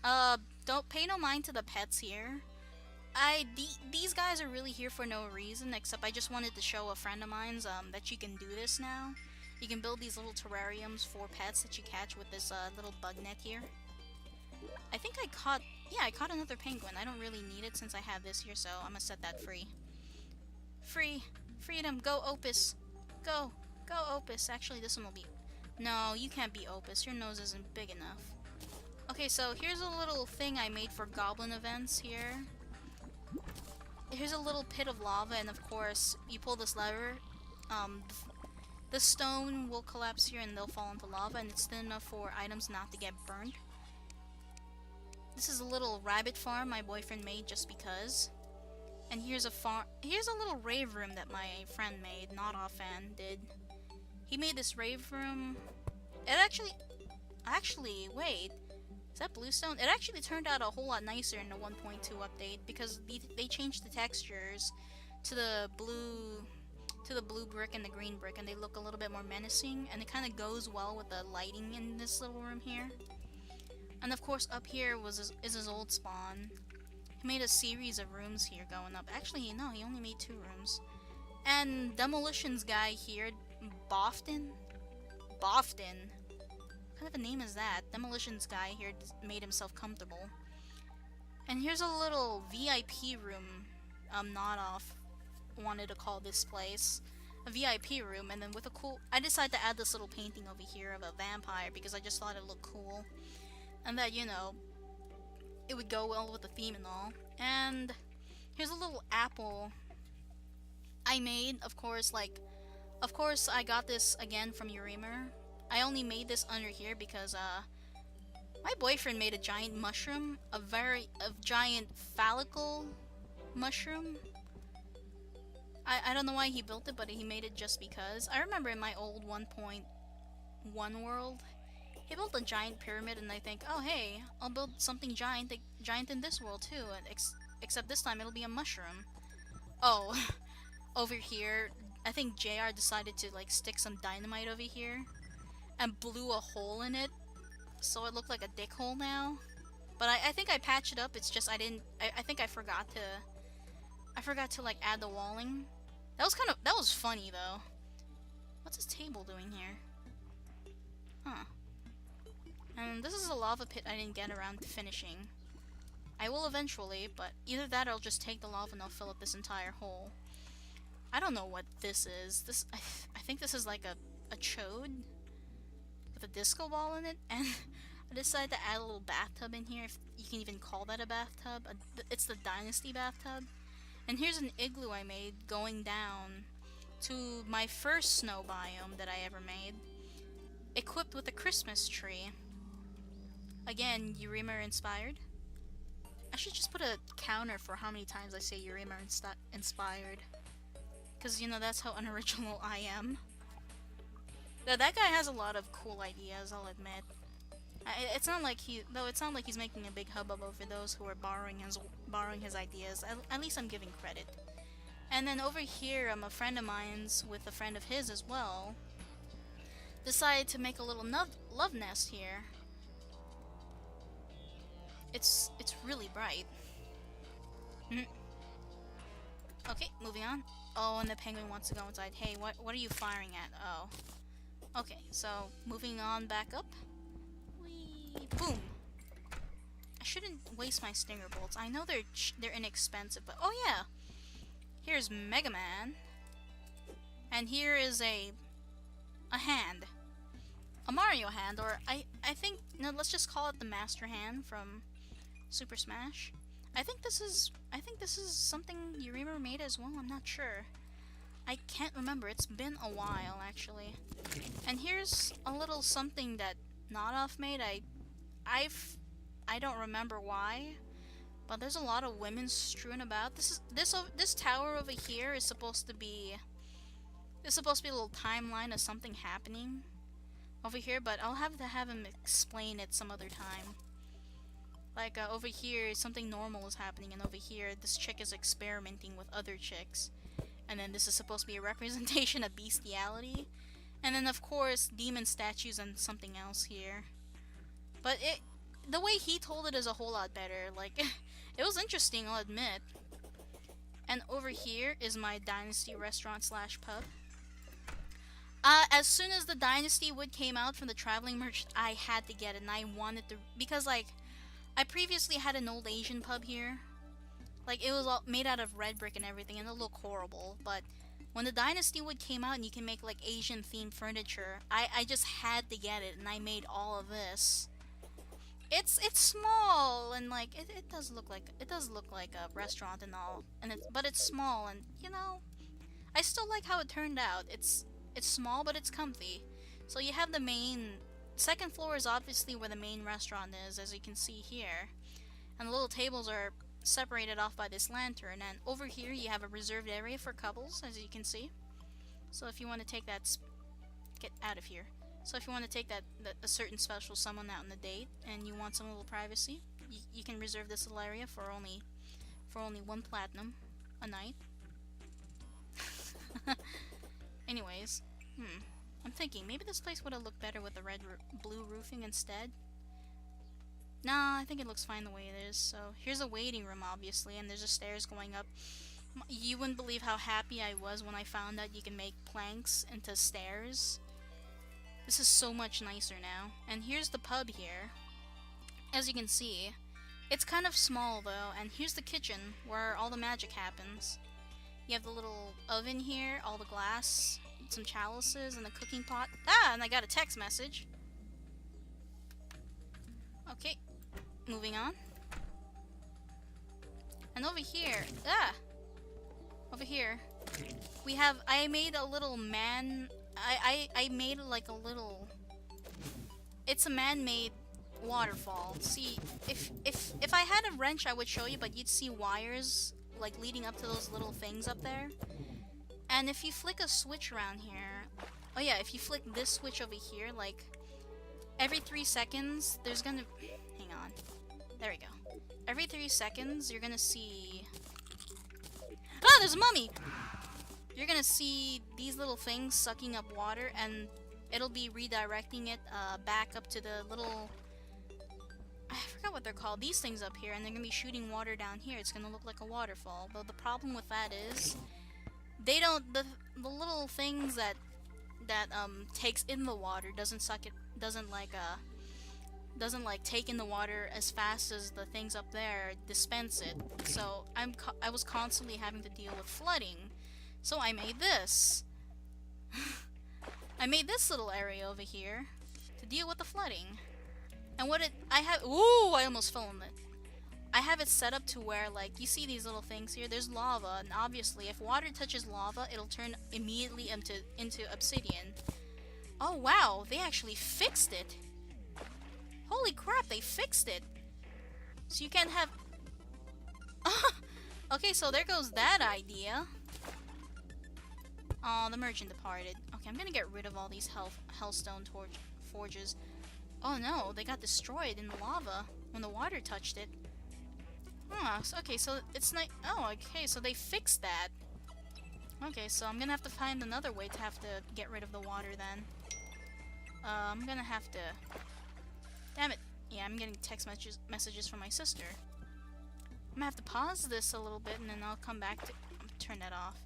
Don't pay no mind to the pets here. These guys are really here for no reason, except I just wanted to show a friend of mine's that you can do this now. You can build these little terrariums for pets that you catch with this little bug net here. I think I caught, yeah, I caught another penguin. I don't really need it since I have this here, so I'm gonna set that free. Free, freedom, go Opus, go, go Opus. Actually, this one will be. No, you can't be Opus. Your nose isn't big enough. Okay, so here's a little thing I made for goblin events here. Here's a little pit of lava, and of course, you pull this lever, um, the stone will collapse here and they'll fall into lava, and it's thin enough for items not to get burned. This is a little rabbit farm my boyfriend made just because. And here's a little rave room that my friend made, not offhand did. He made this rave room. It actually, wait. Is that bluestone? It actually turned out a whole lot nicer in the 1.2 update because they changed the textures to the blue brick and the green brick, and they look a little bit more menacing, and it kind of goes well with the lighting in this little room here. And of course up here is his old spawn. He made a series of rooms here going up. Actually, no, he only made 2 rooms. And Demolition's guy here, Bofton? Bofton. What kind of a name is that? Demolition's guy here made himself comfortable. And here's a little VIP room, not off wanted to call this place. A VIP room, and then with a cool... I decided to add this little painting over here of a vampire because I just thought it looked cool. And that, you know, it would go well with the theme and all. And here's a little apple I made, of course, I got this again from Urimer. I only made this under here because, my boyfriend made a giant mushroom, a giant phallical mushroom. I don't know why he built it, but he made it just because. I remember in my old 1.1 world, he built a giant pyramid, and I think, oh hey, I'll build something giant in this world too, except this time it'll be a mushroom. Oh, over here, I think JR decided to like stick some dynamite over here, and blew a hole in it, so it looked like a dick hole now. But I think I patched it up, it's just I think I forgot to like add the walling. That was funny though. What's this table doing here? Huh. And this is a lava pit I didn't get around to finishing. I will eventually, but either that or I'll just take the lava and I'll fill up this entire hole. I don't know what this is. I think this is like a chode with a disco ball in it, and I decided to add a little bathtub in here, if you can even call that a bathtub. It's the Dynasty bathtub. And here's an igloo I made going down to my first snow biome that I ever made, equipped with a Christmas tree. Again, Urimer inspired. I should just put a counter for how many times I say Urimer inspired. Because, you know, that's how unoriginal I am. That guy has a lot of cool ideas, I'll admit. It's not like he's making a big hubbub over those who are borrowing his ideas. At least I'm giving credit. And then over here, a friend of mine's with a friend of his as well decided to make a little love nest here. It's really bright. Okay, moving on. Oh, and the penguin wants to go inside. Hey, what are you firing at? Oh. Okay, so moving on back up. Whee! Boom! I shouldn't waste my stinger bolts. I know they're inexpensive, but oh yeah! Here's Mega Man. And here is a hand. A Mario hand, or I think, no, let's just call it the Master Hand from Super Smash. I think this is something Urimer made as well, I'm not sure. I can't remember, it's been a while actually. And here's a little something that Nodoff made. I don't remember why, but there's a lot of women strewn about. This tower over here is supposed to be a little timeline of something happening over here, but I'll have to have him explain it some other time. Like, over here, something normal is happening, and over here, this chick is experimenting with other chicks. And then this is supposed to be a representation of bestiality. And then, of course, demon statues and something else here. But the way he told it is a whole lot better. Like, it was interesting, I'll admit. And over here is my Dynasty restaurant slash pub. As soon as the Dynasty wood came out from the traveling merch, I had to get it, and I wanted to, because like, I previously had an old Asian pub here. Like, it was all made out of red brick and everything, and it looked horrible, but when the Dynasty wood came out and you can make like Asian themed furniture, I just had to get it, and I made all of this. It's small, and like it does look like a restaurant and all, and but it's small, and you know, I still like how it turned out. It's small, but it's comfy. So you have the main second floor is obviously where the main restaurant is, as you can see here, and the little tables are separated off by this lantern, and over here you have a reserved area for couples, as you can see. So if you want to take that, get out of here. So if you want to take that a certain special someone out on a date and you want some little privacy, you can reserve this little area for only 1 platinum a night. Anyways, I'm thinking maybe this place would have looked better with the blue roofing instead. Nah, I think it looks fine the way it is. So here's a waiting room, obviously, and there's a stairs going up. You wouldn't believe how happy I was when I found out you can make planks into stairs. This is so much nicer now. And here's the pub here. As you can see, it's kind of small though, and here's the kitchen where all the magic happens. You have the little oven here, all the glass, some chalices, and a cooking pot. Ah, and I got a text message. Okay, moving on. And over here, over here, we have, I made a little man, I made like a little, it's a man-made waterfall. See, if I had a wrench I would show you, but you'd see wires like leading up to those little things up there. And if you flick a switch around here, oh yeah, if you flick this switch over here, like every 3 seconds there's gonna, hang on, there we go, every 3 seconds you're gonna see, ah, there's a mummy! You're gonna see these little things sucking up water, and it'll be redirecting it back up to the little, I forgot what they're called, these things up here, and they're gonna be shooting water down here. It's gonna look like a waterfall. But the problem with that is they don't, the little things that takes in the water doesn't suck it, doesn't like take in the water as fast as the things up there dispense it. So I was constantly having to deal with flooding. So I made this. I made this little area over here to deal with the flooding. And what ooh, I almost fell in it. I have it set up to where, like, you see these little things here, there's lava, and obviously if water touches lava, it'll turn immediately into obsidian. Oh wow, they actually fixed it. Holy crap, they fixed it. So you can't have... Okay, so there goes that idea. Oh, the merchant departed. Okay, I'm gonna get rid of all these hellstone forges. Oh no, they got destroyed in the lava when the water touched it. Huh, okay, so it's not... Oh, okay, so they fixed that. Okay, so I'm gonna have to find another way to have to get rid of the water then. I'm gonna have to... Damn it. Yeah, I'm getting text messages from my sister. I'm gonna have to pause this a little bit and then I'll come back to... turn that off.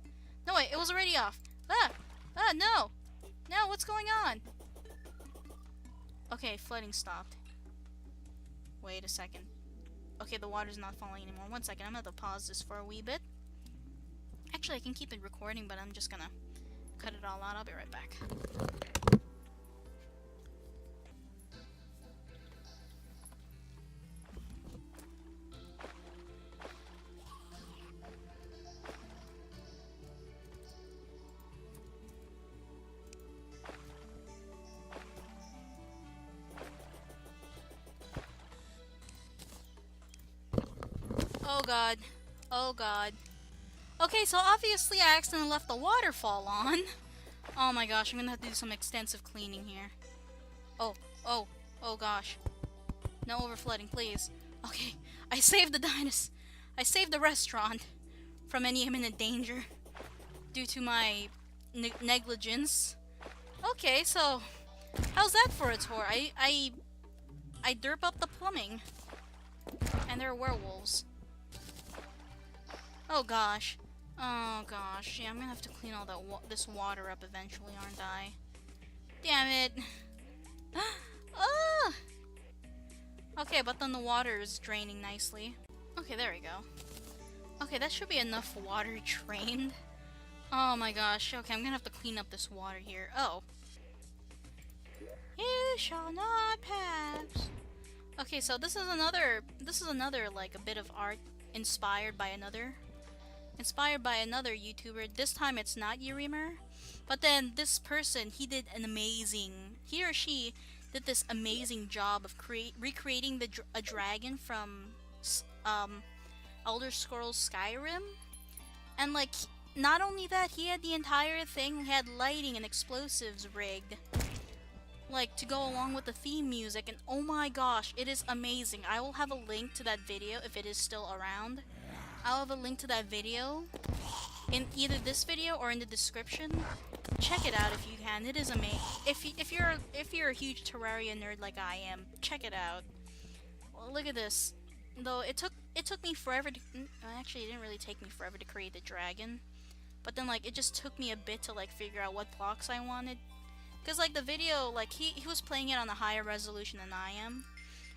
No, wait, it was already off. No! No, what's going on? Okay, flooding stopped. Wait a second. Okay, the water's not falling anymore. 1 second, I'm gonna have to pause this for a wee bit. Actually, I can keep it recording, but I'm just gonna cut it all out. I'll be right back. Oh god. Oh god. Okay, so obviously I accidentally left the waterfall on. Oh my gosh, I'm gonna have to do some extensive cleaning here. Oh gosh. No overflooding, please. Okay, I saved I saved the restaurant from any imminent danger due to my negligence. Okay, so how's that for a tour? I derp up the plumbing. And there are werewolves. Oh gosh. Oh gosh. Yeah, I'm gonna have to clean all that this water up eventually, aren't I? Damn it. Ah! Okay, but then the water is draining nicely. Okay, there we go. Okay, that should be enough water drained. Oh my gosh. Okay, I'm gonna have to clean up this water here. Oh. You shall not pass. Okay, so this is another like a bit of art inspired by another YouTuber. This time it's not Yurimer, but then this person, he or she did this amazing job of recreating a dragon from Elder Scrolls Skyrim. And like, not only that, he had the entire thing, he had lighting and explosives rigged, like, to go along with the theme music, and oh my gosh, it is amazing. I will have a link to that video if it is still around. I'll have a link to that video in either this video or in the description. Check it out if you can. It is amazing. If you're a huge Terraria nerd like I am, check it out. Well, look at this. Though it took me forever to actually, it didn't really take me forever to create the dragon. But then like it just took me a bit to like figure out what blocks I wanted. Cause like the video, like he was playing it on a higher resolution than I am,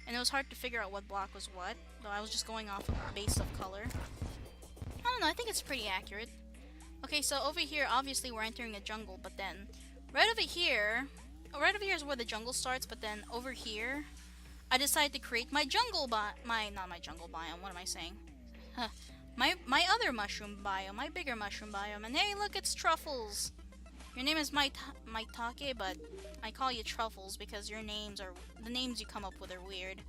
and it was hard to figure out what block was what. Though I was just going off of base of color. I don't know. I think it's pretty accurate. Okay, so over here, obviously we're entering a jungle, but then right over here is where the jungle starts. But then over here, I decided to create my jungle not my jungle biome. What am I saying? Huh. My other mushroom biome, my bigger mushroom biome. And hey, look, it's Truffles. Your name is Maitake, but I call you Truffles because the names you come up with are weird.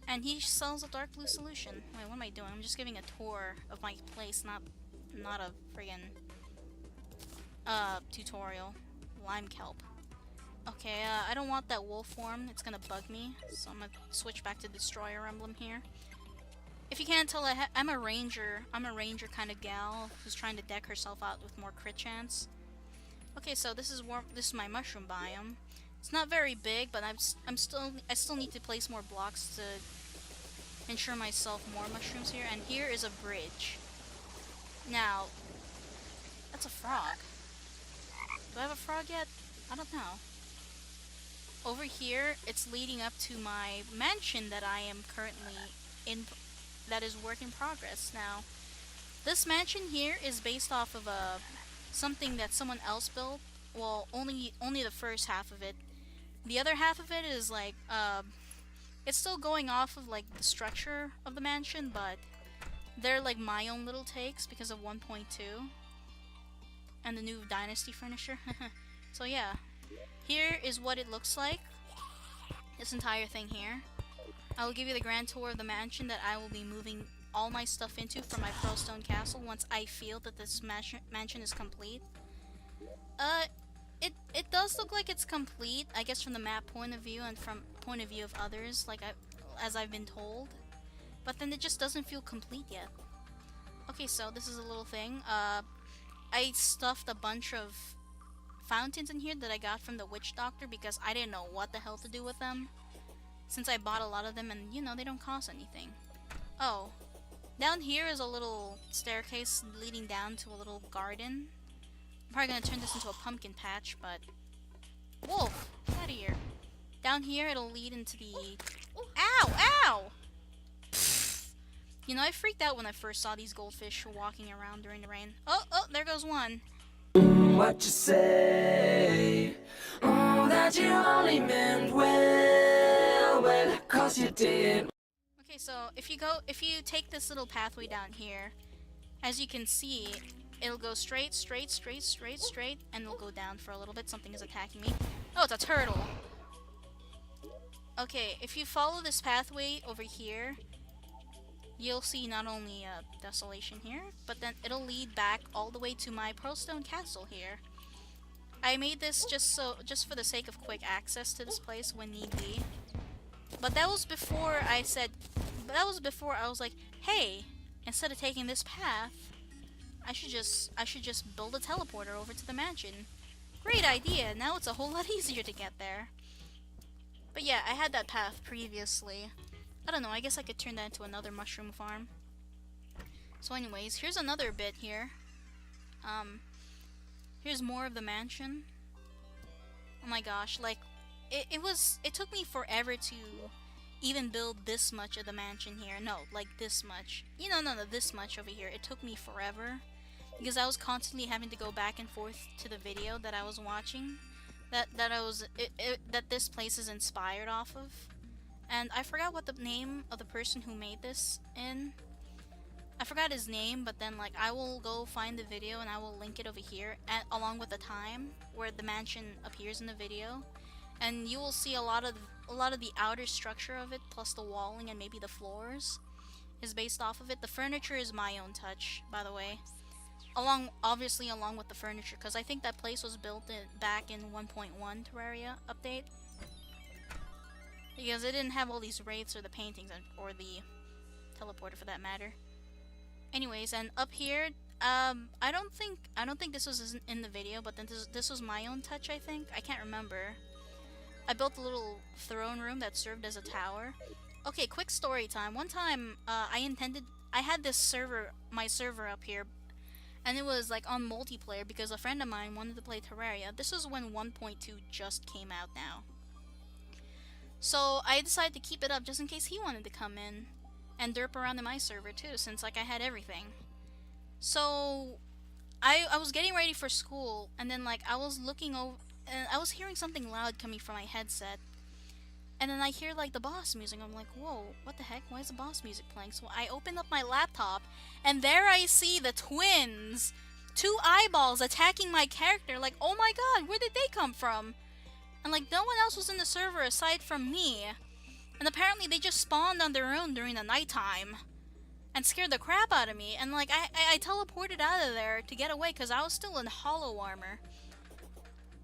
And he sells a dark blue solution. Wait, what am I doing? I'm just giving a tour of my place, not a friggin' tutorial. Lime kelp. Okay, I don't want that wolf form. It's gonna bug me, so I'm gonna switch back to Destroyer emblem here. If you can't tell, I'm a ranger. I'm a ranger kind of gal who's trying to deck herself out with more crit chance. Okay, so this is my mushroom biome. It's not very big, but I still need to place more blocks to ensure myself more mushrooms here. And here is a bridge. Now, that's a frog. Do I have a frog yet? I don't know. Over here, it's leading up to my mansion that I am currently in, that is work in progress. Now, this mansion here is based off of something that someone else built. Well, only the first half of it. The other half of it is like, it's still going off of like the structure of the mansion, but they're like my own little takes because of 1.2 and the new Dynasty furniture. So yeah, here is what it looks like. This entire thing here. I will give you the grand tour of the mansion that I will be moving all my stuff into from my Pearlstone Castle once I feel that this mansion is complete. It does look like it's complete, I guess, from the map point of view and from point of view of others, like as I've been told. But then it just doesn't feel complete yet. Okay, so this is a little thing. I stuffed a bunch of fountains in here that I got from the witch doctor because I didn't know what the hell to do with them, since I bought a lot of them and, you know, they don't cost anything. Oh, down here is a little staircase leading down to a little garden. I'm probably gonna turn this into a pumpkin patch, but... Wolf! Get out of here. Down here, it'll lead into the... Ow! Ow! Pfft. You know, I freaked out when I first saw these goldfish walking around during the rain. Oh, there goes one. What you say? Oh, that you only meant well, 'cause you did. Okay, so if you take this little pathway down here, as you can see, it'll go straight, and it'll go down for a little bit. Something is attacking me. Oh, it's a turtle. Okay, if you follow this pathway over here, you'll see not only desolation here, but then it'll lead back all the way to my Pearlstone Castle here. I made this just for the sake of quick access to this place when need be. But that was before I was like, hey, instead of taking this path, I should just build a teleporter over to the mansion. Great idea. Now it's a whole lot easier to get there. But yeah, I had that path previously. I don't know, I guess I could turn that into another mushroom farm. So anyways, here's another bit here. Here's more of the mansion. Oh my gosh, like, it took me forever to even build this much of the mansion here. No, like this much. You know, no, this much over here. It took me forever. Because I was constantly having to go back and forth to the video that I was watching. That this place is inspired off of. And I forgot what the name of the person who made this in. I forgot his name, but then like I will go find the video and I will link it over here along with the time where the mansion appears in the video, and you will see a lot of the outer structure of it plus the walling and maybe the floors is based off of it. The furniture is my own touch, by the way. Obviously along with the furniture, because I think that place was built back in 1.1 Terraria update. Because it didn't have all these wraiths or the paintings or the teleporter for that matter. Anyways, and up here, I don't think this was in the video, but then this was my own touch, I think. I can't remember. I built a little throne room that served as a tower. Okay, quick story time. One time, I had this server, my server up here, and it was like on multiplayer because a friend of mine wanted to play Terraria. This was when 1.2 just came out now. So I decided to keep it up just in case he wanted to come in and derp around in my server too, since like I had everything. So I was getting ready for school, and then like I was looking over and I was hearing something loud coming from my headset. And then I hear like the boss music. I'm like, whoa, what the heck? Why is the boss music playing? So I open up my laptop, and there I see the twins, 2 eyeballs attacking my character. Like, oh my god, where did they come from? And like no one else was in the server aside from me. And apparently they just spawned on their own during the nighttime and scared the crap out of me. And like I teleported out of there to get away because I was still in hollow armor.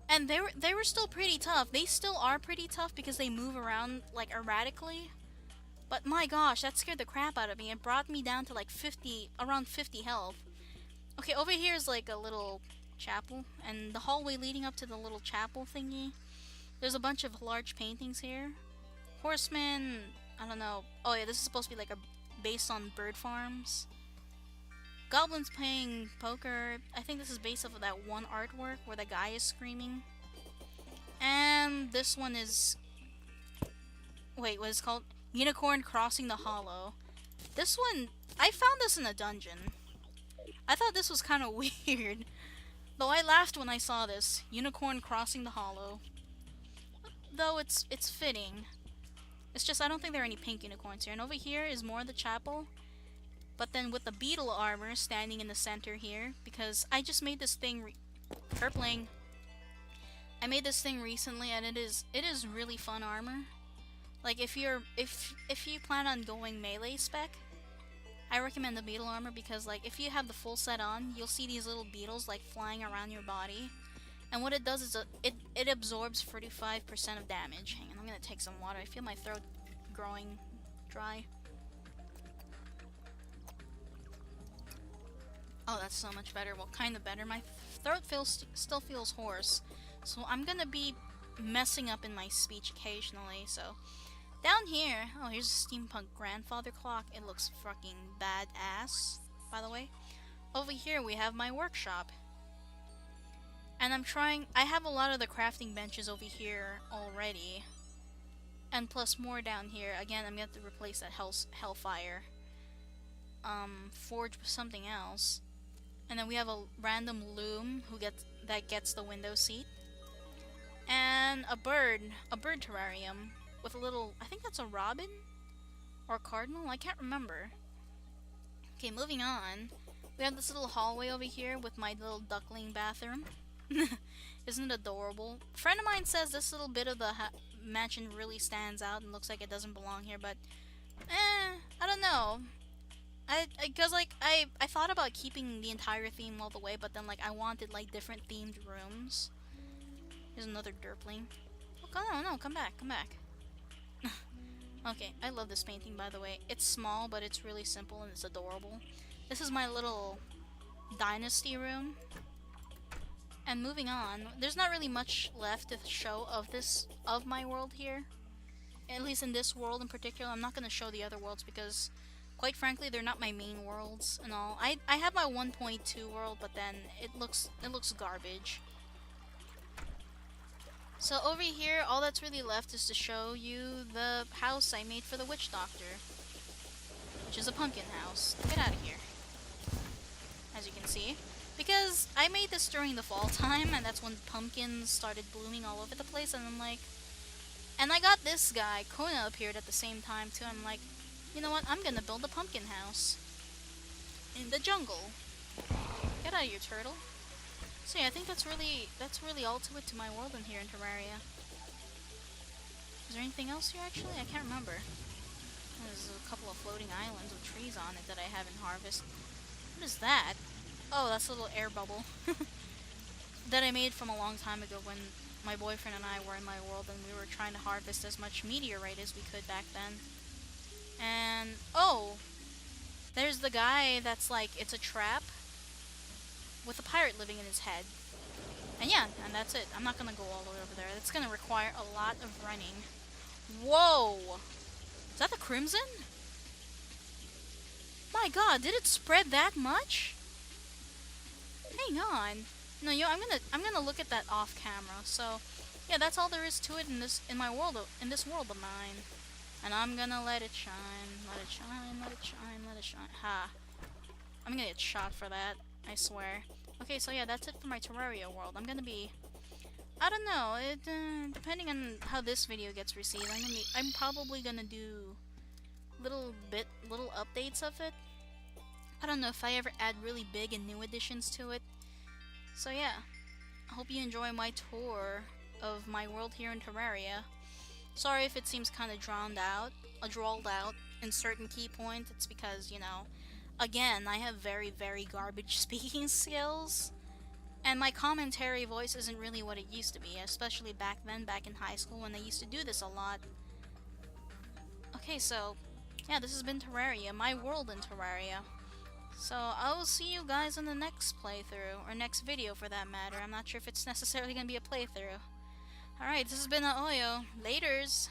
And they were still pretty tough. They still are pretty tough because they move around like erratically. But my gosh, that scared the crap out of me. It brought me down to like around 50 health. Okay, over here is like a little chapel, and the hallway leading up to the little chapel thingy. There's a bunch of large paintings here. Horsemen, I don't know. Oh yeah, this is supposed to be like based on bird farms. Goblins playing poker. I think this is based off of that one artwork where the guy is screaming. And this one is... Wait, what is it called? Unicorn Crossing the Hollow. This one, I found this in a dungeon. I thought this was kind of weird. Though I laughed when I saw this. Unicorn Crossing the Hollow. Though it's fitting. It's just I don't think there are any pink unicorns here. And over here is more of the chapel. But then with the beetle armor standing in the center here, because I just made this thing purpling. I made this thing recently, and it is really fun armor. Like if you plan on going melee spec, I recommend the beetle armor because like if you have the full set on, you'll see these little beetles like flying around your body. And what it does is it absorbs 45% of damage. Hang on, I'm gonna take some water. I feel my throat growing dry. Oh, that's so much better. Well, kind of better. My throat still feels hoarse. So I'm gonna be messing up in my speech occasionally. So down here, oh, here's a steampunk grandfather clock. It looks fucking badass, by the way. Over here we have my workshop. And I have a lot of the crafting benches over here already. And plus more down here. Again, I'm going to have to replace that Hellfire. Forge with something else. And then we have a random loom that gets the window seat. And a bird terrarium with a little, I think that's a robin? Or cardinal? I can't remember. Okay, moving on. We have this little hallway over here with my little duckling bathroom. Isn't it adorable? A friend of mine says this little bit of the mansion really stands out and looks like it doesn't belong here, but I don't know. Because like I thought about keeping the entire theme all the way, but then like I wanted like different themed rooms. Here's another derpling. Oh no, come back. Okay, I love this painting, by the way. It's small, but it's really simple and it's adorable. This is my little dynasty room. And moving on, there's not really much left to show of my world here. At least in this world in particular. I'm not gonna show the other worlds because, quite frankly, they're not my main worlds and all. I have my 1.2 world, but then it looks garbage. So over here, all that's really left is to show you the house I made for the witch doctor, which is a pumpkin house. Get out of here. As you can see. Because I made this during the fall time, and that's when pumpkins started blooming all over the place, and I'm like... And I got this guy, Kona appeared at the same time too. I'm like, you know what, I'm gonna build a pumpkin house. In the jungle. Get out of here, turtle. So yeah, I think that's really all to it to my world in here in Terraria. Is there anything else here actually? I can't remember. There's a couple of floating islands with trees on it that I haven't harvested. What is that? Oh, that's a little air bubble. That I made from a long time ago when my boyfriend and I were in my world and we were trying to harvest as much meteorite as we could back then. And, oh! There's the guy that's like, it's a trap with a pirate living in his head. And yeah, and that's it. I'm not gonna go all the way over there. It's gonna require a lot of running. Whoa! Is that the Crimson? My god, did it spread that much? Hang on. No, I'm gonna look at that off camera. So, yeah, that's all there is to it in this world of mine. And I'm gonna let it shine, let it shine, let it shine, let it shine. Ha! I'm gonna get shot for that. I swear. Okay, so yeah, that's it for my Terraria world. I'm gonna be, I don't know. Depending on how this video gets received, I'm probably gonna do little updates of it. I don't know if I ever add really big and new additions to it. So yeah, I hope you enjoy my tour of my world here in Terraria. Sorry if it seems kind of drawled out in certain key points. It's because, you know, again, I have very, very garbage speaking skills. And my commentary voice isn't really what it used to be, especially back in high school when they used to do this a lot. Okay, so, yeah, this has been Terraria, my world in Terraria. So, I will see you guys in the next playthrough, or next video for that matter. I'm not sure if it's necessarily going to be a playthrough. Alright, this has been Aoiyo. Laters!